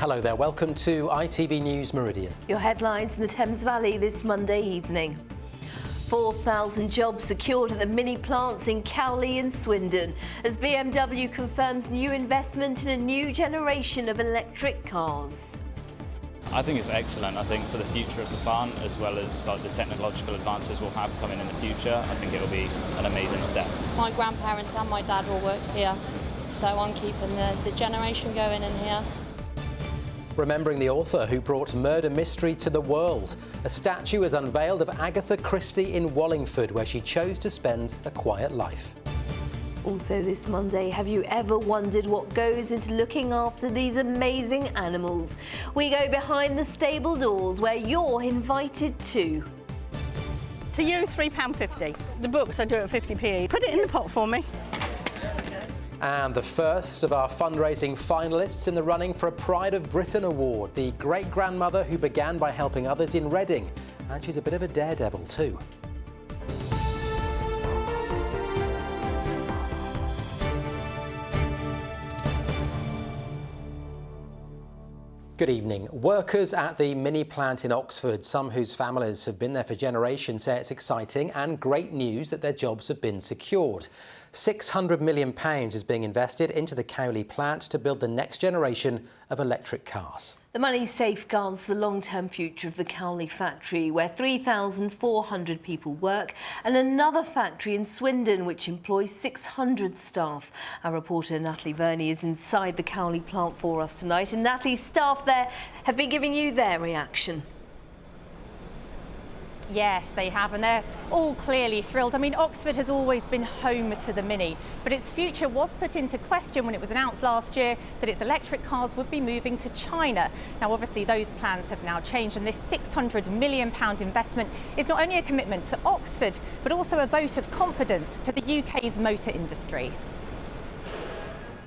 Hello there, welcome to ITV News Meridian. Your headlines in the Thames Valley this Monday evening. 4,000 jobs secured at the mini plants in Cowley and Swindon as BMW confirms new investment in a new generation of electric cars. I think it's excellent. I think for the future of the plant, as well as the technological advances we'll have coming in the future, I think it'll be an amazing step. My grandparents and my dad all worked here, so I'm keeping the generation going in here. Remembering the author who brought murder mystery to the world. A statue is unveiled of Agatha Christie in Wallingford, where she chose to spend a quiet life. Also this Monday, have you ever wondered what goes into looking after these amazing animals? We go behind the stable doors where you're invited to. For you, £3.50. The books I do at 50p. Put it in the pot for me. And the first of our fundraising finalists in the running for a Pride of Britain award, the great-grandmother who began by helping others in Reading. And she's a bit of a daredevil too. Good evening. Workers at the mini plant in Oxford, some whose families have been there for generations, say it's exciting and great news that their jobs have been secured. £600 million is being invested into the Cowley plant to build the next generation of electric cars. The money safeguards the long-term future of the Cowley factory, where 3,400 people work, and another factory in Swindon, which employs 600 staff. Our reporter Natalie Verney is inside the Cowley plant for us tonight, and Natalie, staff there have been giving you their reaction. Yes, they have, and they're all clearly thrilled. I mean, Oxford has always been home to the Mini, but its future was put into question when it was announced last year that its electric cars would be moving to China. Now, obviously, those plans have now changed, and this £600 million investment is not only a commitment to Oxford, but also a vote of confidence to the UK's motor industry.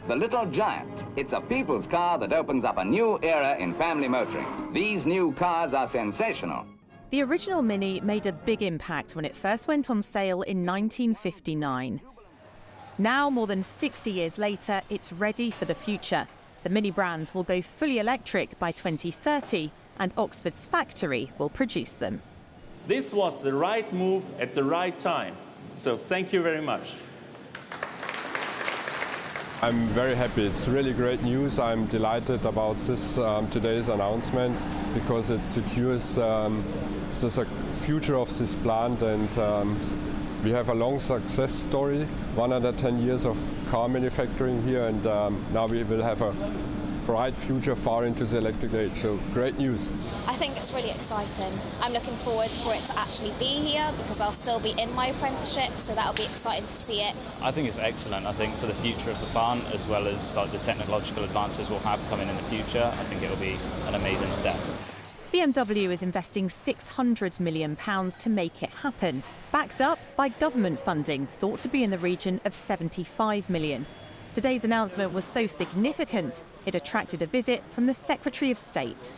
The Little Giant. It's a people's car that opens up a new era in family motoring. These new cars are sensational. The original Mini made a big impact when it first went on sale in 1959. Now, more than 60 years later, it's ready for the future. The Mini brand will go fully electric by 2030, and Oxford's factory will produce them. This was the right move at the right time, so thank you very much. I'm very happy. It's really great news. I'm delighted about this today's announcement because it secures the future of this plant, and we have a long success story, 110 years of car manufacturing here, and now we will have a bright future far into the electric age, so great news. I think it's really exciting. I'm looking forward for it to actually be here because I'll still be in my apprenticeship, so that'll be exciting to see it. I think it's excellent. I think for the future of the plant, as well as the technological advances we'll have coming in the future, I think it'll be an amazing step. BMW is investing £600 million to make it happen, backed up by government funding thought to be in the region of £75 million. Today's announcement was so significant, it attracted a visit from the Secretary of State.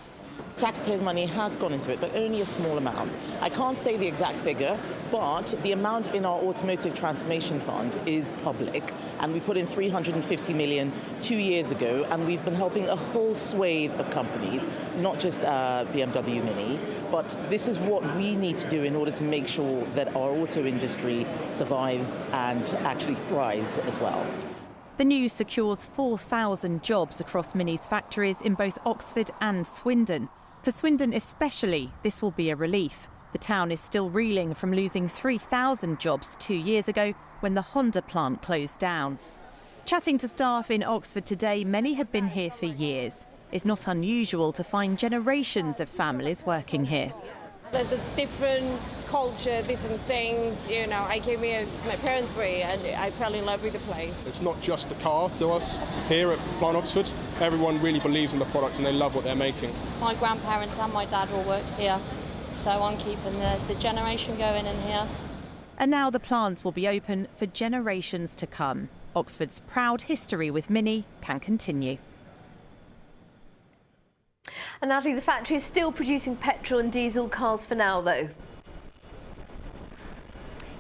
Taxpayers' money has gone into it, but only a small amount. I can't say the exact figure, but the amount in our Automotive Transformation Fund is public, and we put in £350 million 2 years ago, and we've been helping a whole swathe of companies, not just BMW Mini, but this is what we need to do in order to make sure that our auto industry survives and actually thrives as well. The news secures 4,000 jobs across Mini's factories in both Oxford and Swindon. For Swindon especially, this will be a relief. The town is still reeling from losing 3,000 jobs 2 years ago when the Honda plant closed down. Chatting to staff in Oxford today, many have been here for years. It's not unusual to find generations of families working here. There's a different culture, different things. You know, I came here because my parents were here and I fell in love with the place. It's not just a car to us here at Plant Oxford. Everyone really believes in the product and they love what they're making. My grandparents and my dad all worked here, so I'm keeping the generation going in here. And now the plant will be open for generations to come. Oxford's proud history with Mini can continue. And Natalie, the factory is still producing petrol and diesel cars for now, though.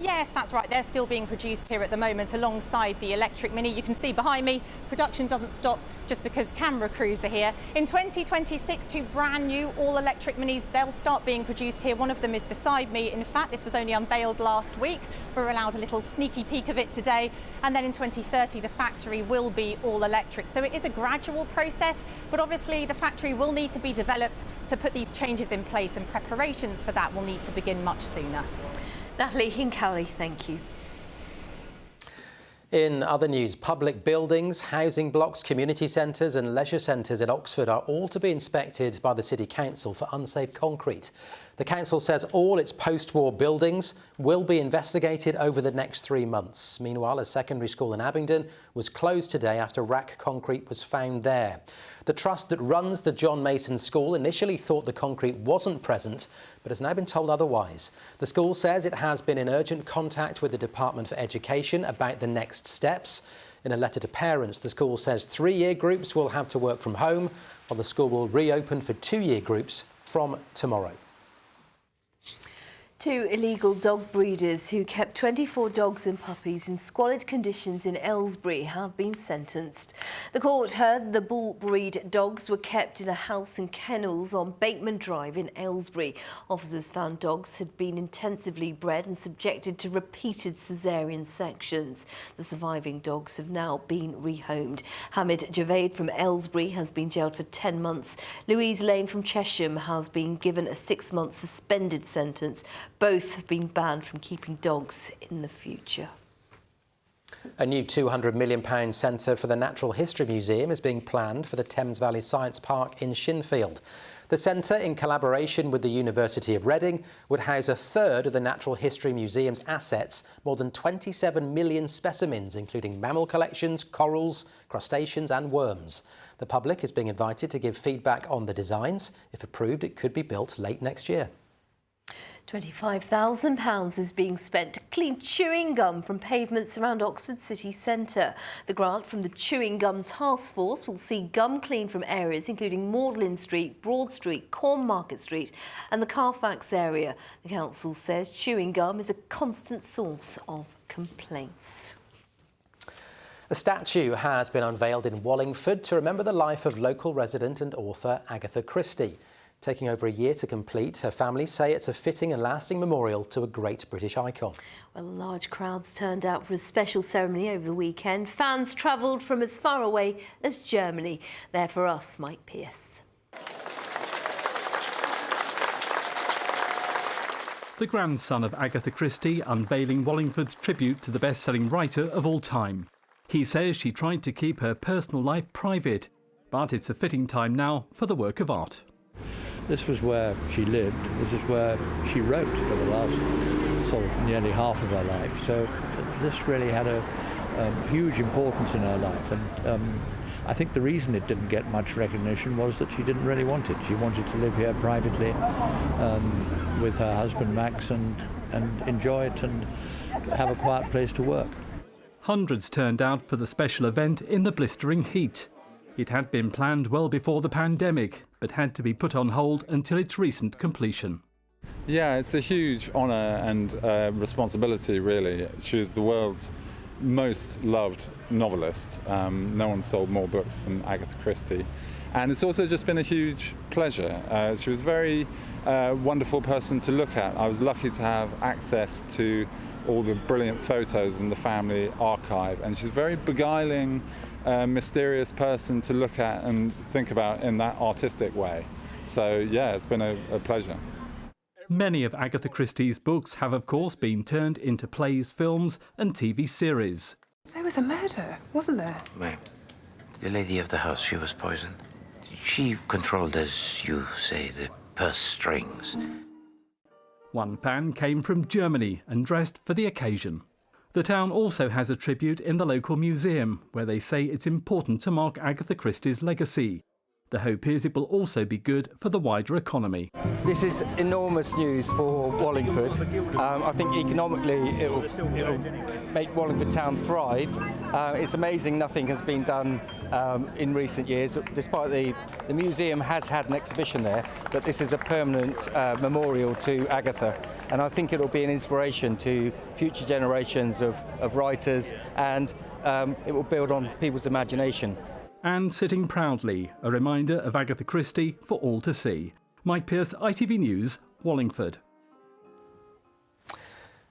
Yes, that's right. They're still being produced here at the moment alongside the electric Mini. You can see behind me, production doesn't stop just because camera crews are here. In 2026, 2 brand new all-electric Minis, they'll start being produced here. One of them is beside me. In fact, this was only unveiled last week. We're allowed a little sneaky peek of it today. And then in 2030, the factory will be all-electric. So it is a gradual process, but obviously the factory will need to be developed to put these changes in place, and preparations for that will need to begin much sooner. Natalie Hincalley, thank you. In other news, public buildings, housing blocks, community centres and leisure centres in Oxford are all to be inspected by the City Council for unsafe concrete. The council says all its post-war buildings will be investigated over the next 3 months. Meanwhile, a secondary school in Abingdon was closed today after rack concrete was found there. The trust that runs the John Mason School initially thought the concrete wasn't present, but has now been told otherwise. The school says it has been in urgent contact with the Department for Education about the next steps. In a letter to parents, the school says 3-year groups will have to work from home, while the school will reopen for 2-year groups from tomorrow. 2 illegal dog breeders who kept 24 dogs and puppies in squalid conditions in Aylesbury have been sentenced. The court heard the bull breed dogs were kept in a house and kennels on Bateman Drive in Aylesbury. Officers found dogs had been intensively bred and subjected to repeated caesarean sections. The surviving dogs have now been rehomed. Hamid Javed from Aylesbury has been jailed for 10 months. Louise Lane from Chesham has been given a 6-month suspended sentence. Both have been banned from keeping dogs in the future. A new £200 million centre for the Natural History Museum is being planned for the Thames Valley Science Park in Shinfield. The centre, in collaboration with the University of Reading, would house a third of the Natural History Museum's assets, more than 27 million specimens, including mammal collections, corals, crustaceans and worms. The public is being invited to give feedback on the designs. If approved, it could be built late next year. £25,000 is being spent to clean chewing gum from pavements around Oxford city centre. The grant from the Chewing Gum Task Force will see gum cleaned from areas including Magdalen Street, Broad Street, Cornmarket Street and the Carfax area. The council says chewing gum is a constant source of complaints. A statue has been unveiled in Wallingford to remember the life of local resident and author Agatha Christie. Taking over a year to complete, her family say it's a fitting and lasting memorial to a great British icon. Well, large crowds turned out for a special ceremony over the weekend. Fans travelled from as far away as Germany. There for us, Mike Pearce. The grandson of Agatha Christie unveiling Wallingford's tribute to the best-selling writer of all time. He says she tried to keep her personal life private, but it's a fitting time now for the work of art. This was where she lived, this is where she wrote for the last sort of nearly half of her life. So this really had a huge importance in her life. And I think the reason it didn't get much recognition was that she didn't really want it. She wanted to live here privately with her husband Max and enjoy it and have a quiet place to work. Hundreds turned out for the special event in the blistering heat. It had been planned well before the pandemic, but had to be put on hold until its recent completion. Yeah, it's a huge honour and responsibility, really. She was the world's most loved novelist. No one sold more books than Agatha Christie. And it's also just been a huge pleasure. She was a very wonderful person to look at. I was lucky to have access to all the brilliant photos in the family archive, and she's a very beguiling, mysterious person to look at and think about in that artistic way. So yeah, it's been a pleasure. Many of Agatha Christie's books have of course been turned into plays, films and TV series. There was a murder, wasn't there? Well, the lady of the house, she was poisoned. She controlled, as you say, the purse strings. One fan came from Germany and dressed for the occasion. The town also has a tribute in the local museum, where they say it's important to mark Agatha Christie's legacy. The hope is it will also be good for the wider economy. This is enormous news for Wallingford. I think economically it'll make Wallingford town thrive. It's amazing nothing has been done in recent years, despite the museum has had an exhibition there, but this is a permanent memorial to Agatha, and I think it'll be an inspiration to future generations of writers, and it will build on people's imagination. And sitting proudly, a reminder of Agatha Christie for all to see. Mike Pearce, ITV News, Wallingford.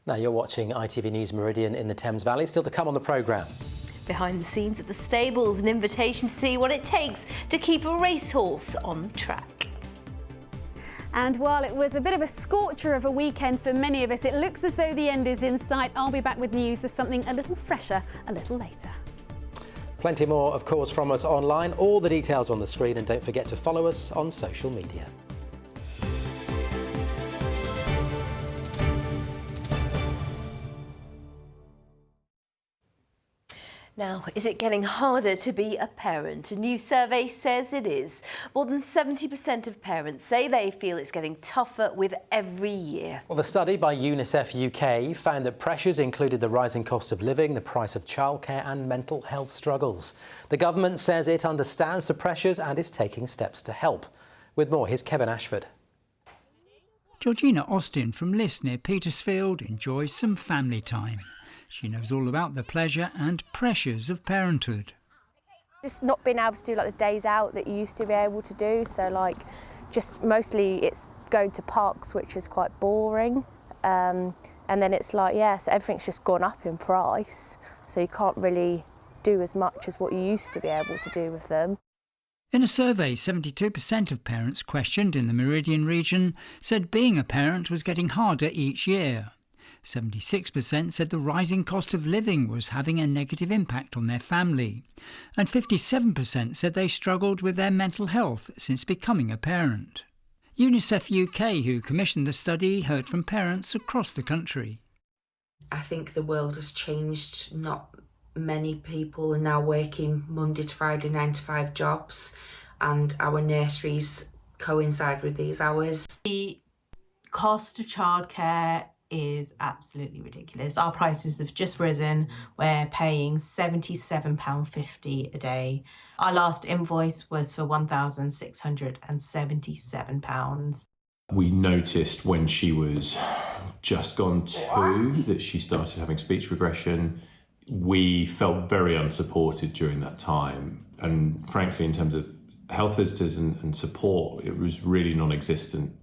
Now you're watching ITV News Meridian in the Thames Valley. Still to come on the programme. Behind the scenes at the stables, an invitation to see what it takes to keep a racehorse on the track. And while it was a bit of a scorcher of a weekend for many of us, it looks as though the end is in sight. I'll be back with news of something a little fresher a little later. Plenty more, of course, from us online. All the details on the screen, and don't forget to follow us on social media. Now, is it getting harder to be a parent? A new survey says it is. More than 70% of parents say they feel it's getting tougher with every year. Well, the study by UNICEF UK found that pressures included the rising cost of living, the price of childcare and mental health struggles. The government says it understands the pressures and is taking steps to help. With more, here's Kevin Ashford. Georgina Austin from Liss near Petersfield enjoys some family time. She knows all about the pleasure and pressures of parenthood. Just not being able to do like the days out that you used to be able to do, so like just mostly it's going to parks, which is quite boring, and then it's like, yeah, so everything's just gone up in price, so you can't really do as much as what you used to be able to do with them. In a survey, 72% of parents questioned in the Meridian region said being a parent was getting harder each year. 76% said the rising cost of living was having a negative impact on their family, and 57% said they struggled with their mental health since becoming a parent. UNICEF UK, who commissioned the study, heard from parents across the country. I think the world has changed. Not many people are now working Monday to Friday 9-to-5 jobs, and our nurseries coincide with these hours. The cost of childcare is absolutely ridiculous. Our prices have just risen. We're paying £77.50 a day. Our last invoice was for £1,677. We noticed when she was just gone 2 that she started having speech regression. We felt very unsupported during that time. And frankly, in terms of health visitors and support, it was really non-existent.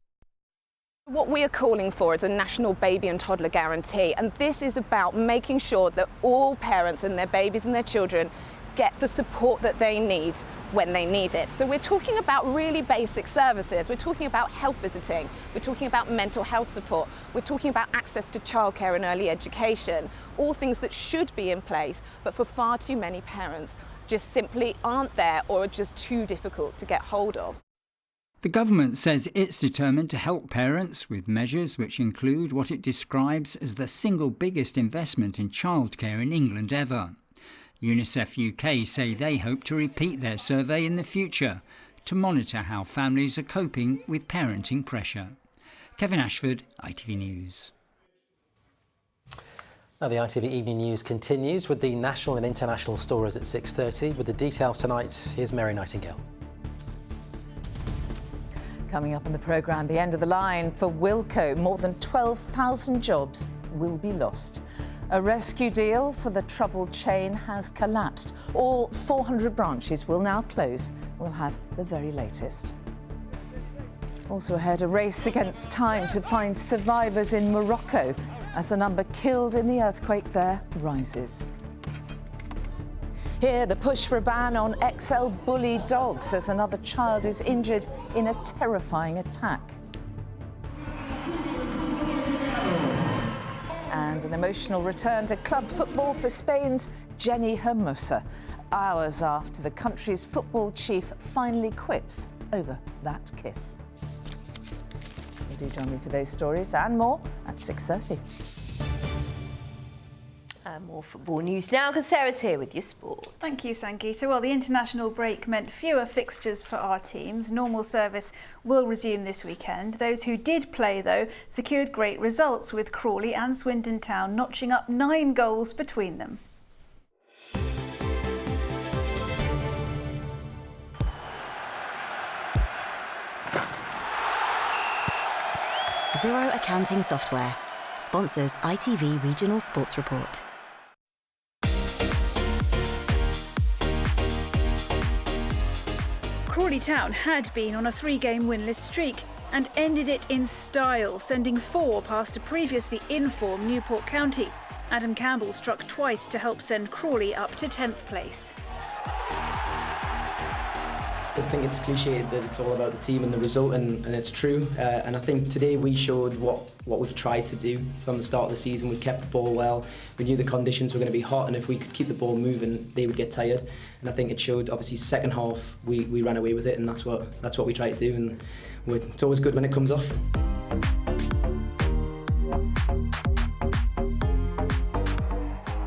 What we are calling for is a national baby and toddler guarantee, and this is about making sure that all parents and their babies and their children get the support that they need when they need it. So we're talking about really basic services. We're talking about health visiting. We're talking about mental health support. We're talking about access to childcare and early education, all things that should be in place, but for far too many parents just simply aren't there or are just too difficult to get hold of. The government says it's determined to help parents with measures which include what it describes as the single biggest investment in childcare in England ever. UNICEF UK say they hope to repeat their survey in the future to monitor how families are coping with parenting pressure. Kevin Ashford, ITV News. Now the ITV Evening News continues with the national and international stories at 6:30. With the details tonight, here's Mary Nightingale. Coming up on the programme, the end of the line for Wilko. More than 12,000 jobs will be lost. A rescue deal for the troubled chain has collapsed. All 400 branches will now close. We'll have the very latest. Also ahead, a race against time to find survivors in Morocco as the number killed in the earthquake there rises. Here, the push for a ban on XL bully dogs as another child is injured in a terrifying attack. And an emotional return to club football for Spain's Jenny Hermosa, hours after the country's football chief finally quits over that kiss. Do join me for those stories and more at 6:30. More football news now, because Sarah's here with your sport. Thank you, Sangeeta. Well, the international break meant fewer fixtures for our teams. Normal service will resume this weekend. Those who did play, though, secured great results, with Crawley and Swindon Town notching up 9 goals between them. Zero Accounting Software sponsors ITV Regional Sports Report. Crawley Town had been on a 3-game winless streak and ended it in style, sending 4 past a previously in-form Newport County. Adam Campbell struck twice to help send Crawley up to 10th place. I think it's cliche that it's all about the team and the result, and it's true. And I think today we showed what we've tried to do from the start of the season. We kept the ball well. We knew the conditions were going to be hot, and if we could keep the ball moving, they would get tired. And I think it showed. Obviously, second half we ran away with it, and that's what we try to do. And it's always good when it comes off.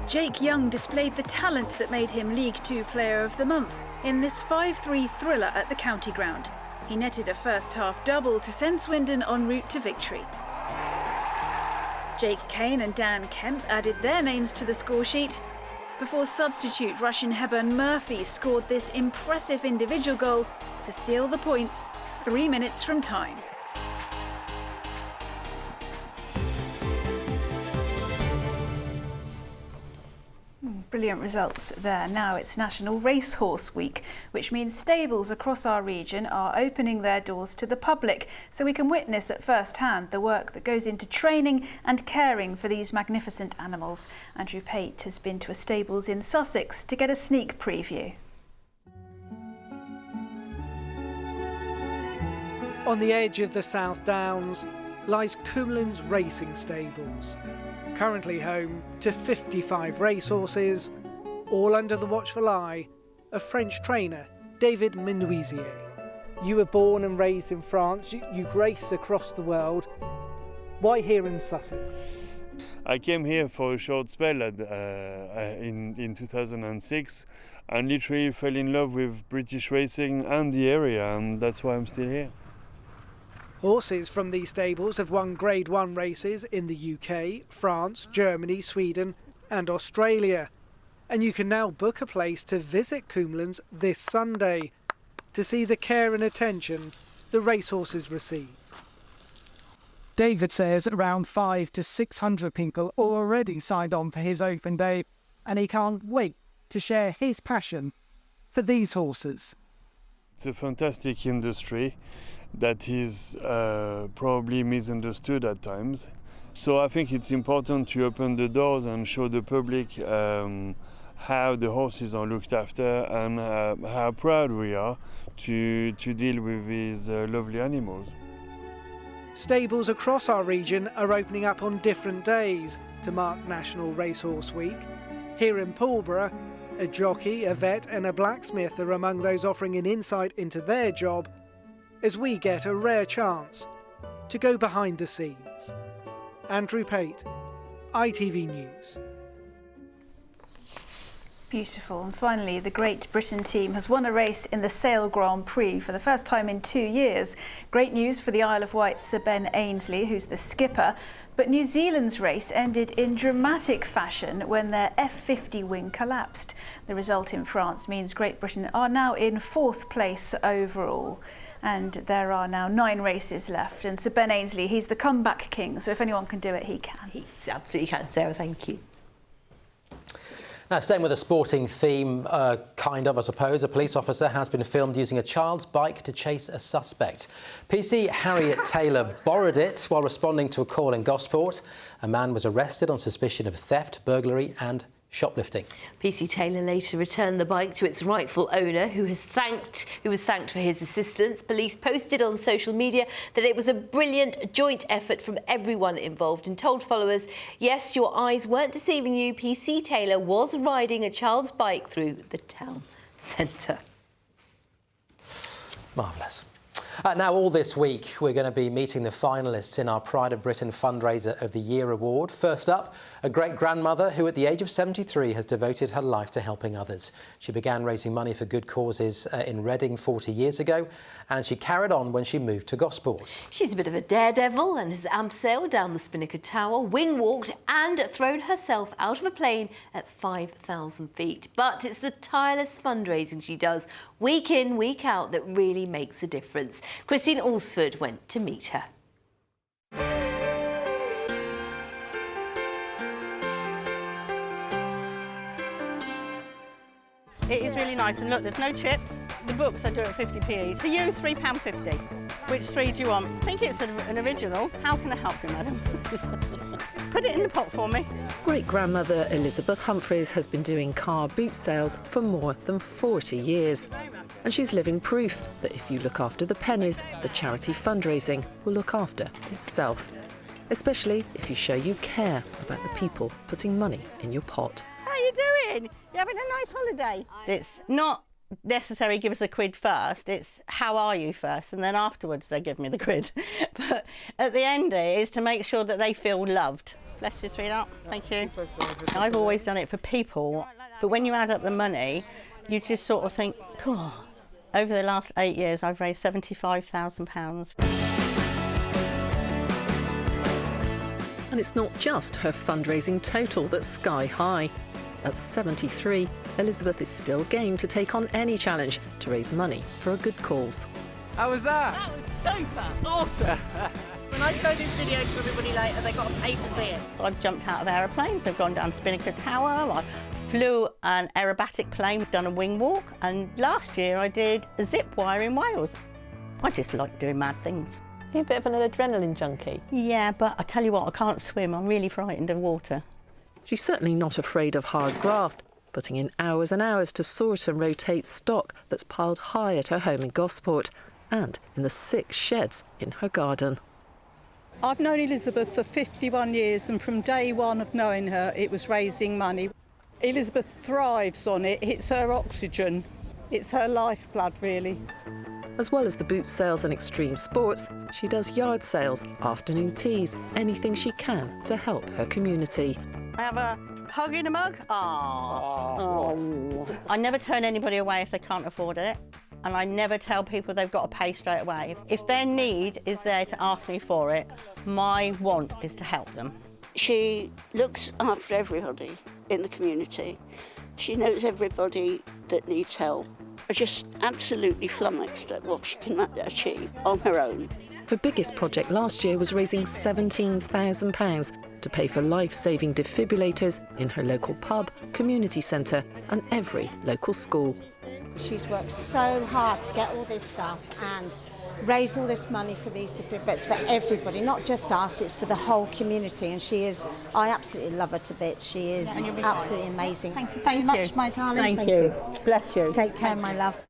Jake Young displayed the talent that made him League 2 Player of the Month in this 5-3 thriller at the county ground. He netted a first-half double to send Swindon en route to victory. Jake Kane and Dan Kemp added their names to the score sheet before substitute Russian Hepburn Murphy scored this impressive individual goal to seal the points 3 minutes from time. Brilliant results there. Now it's National Racehorse Week, which means stables across our region are opening their doors to the public so we can witness at first hand the work that goes into training and caring for these magnificent animals. Andrew Pate has been to a stables in Sussex to get a sneak preview. On the edge of the South Downs lies Coomlands Racing Stables, currently home to 55 racehorses, all under the watchful eye of French trainer David Menuisier. You were born and raised in France, you race across the world. Why here in Sussex? I came here for a short spell in 2006 and literally fell in love with British racing and the area, and that's why I'm still here. Horses from these stables have won Grade 1 races in the UK, France, Germany, Sweden and Australia. And you can now book a place to visit Coomlands this Sunday to see the care and attention the racehorses receive. David says around 500 to 600 people are already signed on for his open day, and he can't wait to share his passion for these horses. It's a fantastic industry that is probably misunderstood at times. So I think it's important to open the doors and show the public how the horses are looked after and how proud we are to deal with these lovely animals. Stables across our region are opening up on different days to mark National Racehorse Week. Here in Pulborough, a jockey, a vet and a blacksmith are among those offering an insight into their job as we get a rare chance to go behind the scenes. Andrew Pate, ITV News. Beautiful. And finally, the Great Britain team has won a race in the Sale Grand Prix for the first time in 2 years. Great news for the Isle of Wight's Sir Ben Ainsley, who's the skipper. But New Zealand's race ended in dramatic fashion when their F50 wing collapsed. The result in France means Great Britain are now in 4th place overall. And there are now 9 races left. And Sir Ben Ainsley, he's the comeback king. So if anyone can do it, he can. He absolutely can, Sarah. Thank you. Now, staying with a sporting theme, kind of, I suppose, a police officer has been filmed using a child's bike to chase a suspect. PC Harriet Taylor borrowed it while responding to a call in Gosport. A man was arrested on suspicion of theft, burglary and shoplifting. PC Taylor later returned the bike to its rightful owner, who was thanked for his assistance. Police posted on social media that it was a brilliant joint effort from everyone involved and told followers, yes, your eyes weren't deceiving you. PC Taylor was riding a child's bike through the town centre. Marvellous. Now, all this week, we're going to be meeting the finalists in our Pride of Britain Fundraiser of the Year award. First up, a great-grandmother who at the age of 73 has devoted her life to helping others. She began raising money for good causes in Reading 40 years ago, and she carried on when she moved to Gosport. She's a bit of a daredevil and has abseiled down the Spinnaker Tower, wing-walked and thrown herself out of a plane at 5,000 feet. But it's the tireless fundraising she does week in, week out that really makes a difference. Christine Alsford went to meet her. It is really nice, and look, there's no chips. The books I do at 50p each. For you, £3.50. Which three do you want? I think it's an original. How can I help you, madam? Put it in the pot for me. Great-grandmother Elizabeth Humphreys has been doing car boot sales for more than 40 years. And she's living proof that if you look after the pennies, the charity fundraising will look after itself. Especially if you show you care about the people putting money in your pot. How are you doing? You having a nice holiday? It's not necessarily give us a quid first, it's how are you first, and then afterwards they give me the quid. But at the end it is to make sure that they feel loved. Bless you, sweetheart. Thank you. I've always done it for people, but when you add up the money, you just sort of think, oh, over the last 8 years I've raised £75,000. And it's not just her fundraising total that's sky high. At 73, Elizabeth is still game to take on any challenge to raise money for a good cause. How was that? That was super awesome. When I show this video to everybody later, they got to pay to see it. So I've jumped out of aeroplanes, I've gone down Spinnaker Tower, I flew an aerobatic plane, done a wing walk, and last year I did a zip wire in Wales. I just like doing mad things. You're a bit of an adrenaline junkie. Yeah, but I tell you what, I can't swim. I'm really frightened of water. She's certainly not afraid of hard graft, putting in hours and hours to sort and rotate stock that's piled high at her home in Gosport and in the 6 sheds in her garden. I've known Elizabeth for 51 years, and from day one of knowing her, it was raising money. Elizabeth thrives on it. It's her oxygen. It's her lifeblood, really. As well as the boot sales and extreme sports, she does yard sales, afternoon teas, anything she can to help her community. I have a hug in a mug. Oh. I never turn anybody away if they can't afford it, and I never tell people they've got to pay straight away. If their need is there to ask me for it, my want is to help them. She looks after everybody in the community. She knows everybody that needs help. I'm just absolutely flummoxed at what she can achieve on her own. Her biggest project last year was raising £17,000 to pay for life-saving defibrillators in her local pub, community centre and every local school. She's worked so hard to get all this stuff and raise all this money for these defibrillators for everybody, not just us, it's for the whole community, and she is, I absolutely love her to bits. She is absolutely amazing. Thank you very much, my darling. Thank you. Bless you. Take care, my love.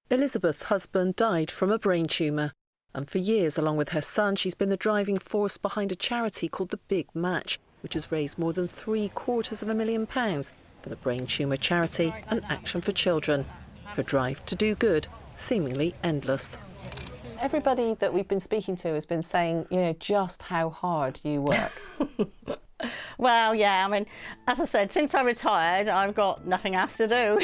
Elizabeth's husband died from a brain tumour, and for years, along with her son, she's been the driving force behind a charity called The Big Match, which has raised more than £750,000 for the brain tumour charity and Action for Children. Her drive to do good, seemingly endless. Everybody that we've been speaking to has been saying, you know, just how hard you work. Well, yeah, I mean, as I said, since I retired, I've got nothing else to do.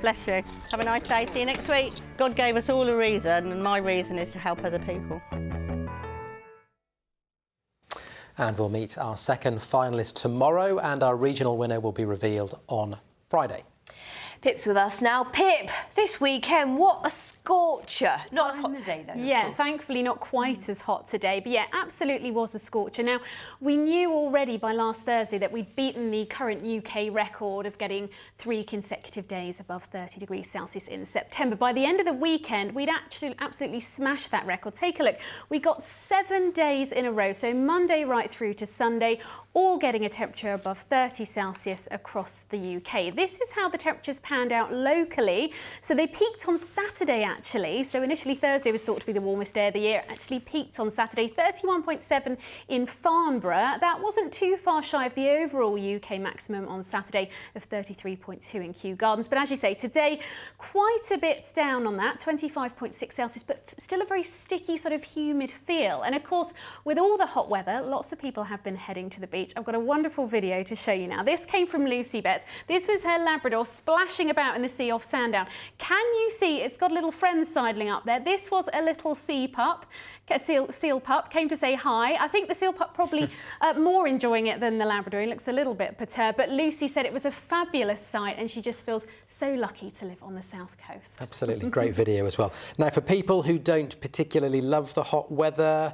Bless you. Have a nice day. See you next week. God gave us all a reason, and my reason is to help other people. And we'll meet our second finalist tomorrow, and our regional winner will be revealed on Friday. Pip's with us now. Pip, this weekend, what a scorcher. Not as hot today, though. Yeah, thankfully not quite as hot today. But yeah, absolutely was a scorcher. Now, we knew already by last Thursday that we'd beaten the current UK record of getting 3 consecutive days above 30 degrees Celsius in September. By the end of the weekend, we'd actually absolutely smashed that record. Take a look. We got 7 days in a row, so Monday right through to Sunday, all getting a temperature above 30 Celsius across the UK. This is how the temperatures panned out locally. So they peaked on Saturday, actually. So initially Thursday was thought to be the warmest day of the year. It actually peaked on Saturday, 31.7 in Farnborough. That wasn't too far shy of the overall UK maximum on Saturday of 33.2 in Kew Gardens. But as you say, today quite a bit down on that, 25.6 Celsius, but still a very sticky sort of humid feel. And of course, with all the hot weather, lots of people have been heading to the beach. I've got a wonderful video to show you now. This came from Lucy Betts. This was her Labrador splashing about in the sea off Sandown. Can you see it's got a little friend sidling up there? This was a little seal pup, came to say hi. I think the seal pup probably more enjoying it than the Labrador. He looks a little bit perturbed, but Lucy said it was a fabulous sight and she just feels so lucky to live on the south coast. Absolutely, great video as well. Now, for people who don't particularly love the hot weather,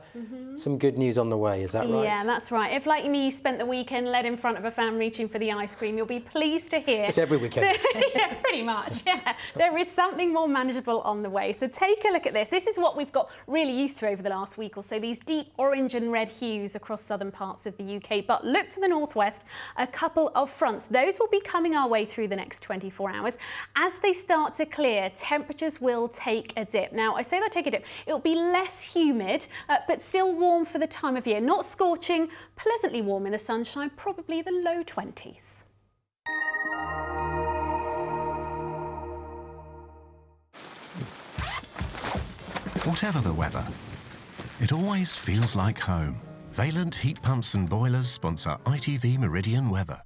some good news on the way, is that right? Yeah, that's right. If, like me, you spent the weekend led in front of a fan reaching for the ice cream, you'll be pleased to hear... Just every weekend. Yeah, pretty much, yeah. There is something more manageable on the way. So take a look at this. This is what we've got really used to over the last week or so, these deep orange and red hues across southern parts of the UK. But look to the northwest, a couple of fronts. Those will be coming our way through the next 24 hours. As they start to clear, temperatures will take a dip. Now, I say they'll take a dip. It'll be less humid, but still warm for the time of year. Not scorching, pleasantly warm in the sunshine, probably the low 20s. Whatever the weather, it always feels like home. Valent Heat Pumps and Boilers sponsor ITV Meridian Weather.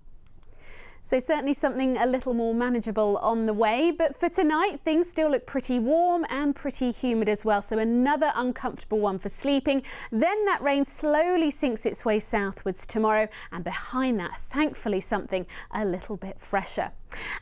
So certainly something a little more manageable on the way. But for tonight, things still look pretty warm and pretty humid as well. So another uncomfortable one for sleeping. Then that rain slowly sinks its way southwards tomorrow. And behind that, thankfully, something a little bit fresher.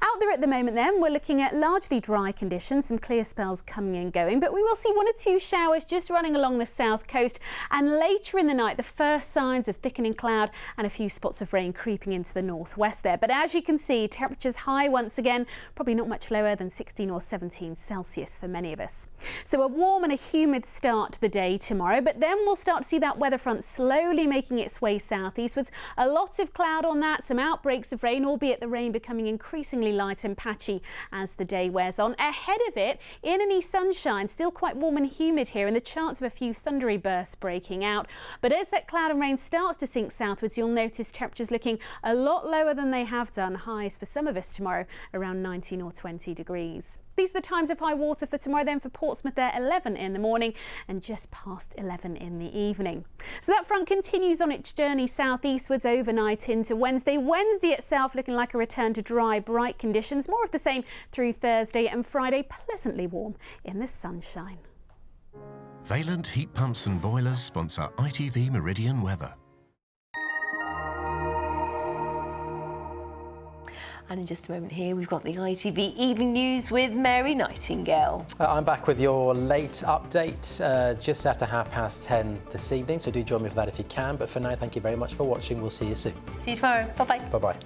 Out there at the moment then, we're looking at largely dry conditions, some clear spells coming and going, but we will see 1 or 2 showers just running along the south coast, and later in the night the first signs of thickening cloud and a few spots of rain creeping into the northwest there. But as you can see, temperatures high once again, probably not much lower than 16 or 17 Celsius for many of us. So a warm and a humid start to the day tomorrow, but then we'll start to see that weather front slowly making its way southeastwards. A lot of cloud on that, some outbreaks of rain, albeit the rain becoming increasingly light and patchy as the day wears on. Ahead of it, in and east sunshine, still quite warm and humid here, and the chance of a few thundery bursts breaking out. But as that cloud and rain starts to sink southwards, you'll notice temperatures looking a lot lower than they have done. Highs for some of us tomorrow around 19 or 20 degrees. These are the times of high water for tomorrow. Then for Portsmouth, there 11 in the morning and just past 11 in the evening. So that front continues on its journey southeastwards overnight into Wednesday. Wednesday itself looking like a return to dry, bright conditions. More of the same through Thursday, and Friday pleasantly warm in the sunshine. Valent Heat Pumps and Boilers sponsor ITV Meridian Weather. And in just a moment here, we've got the ITV Evening News with Mary Nightingale. I'm back with your late update just after 10:30 this evening, so do join me for that if you can. But for now, thank you very much for watching. We'll see you soon. See you tomorrow. Bye-bye. Bye-bye.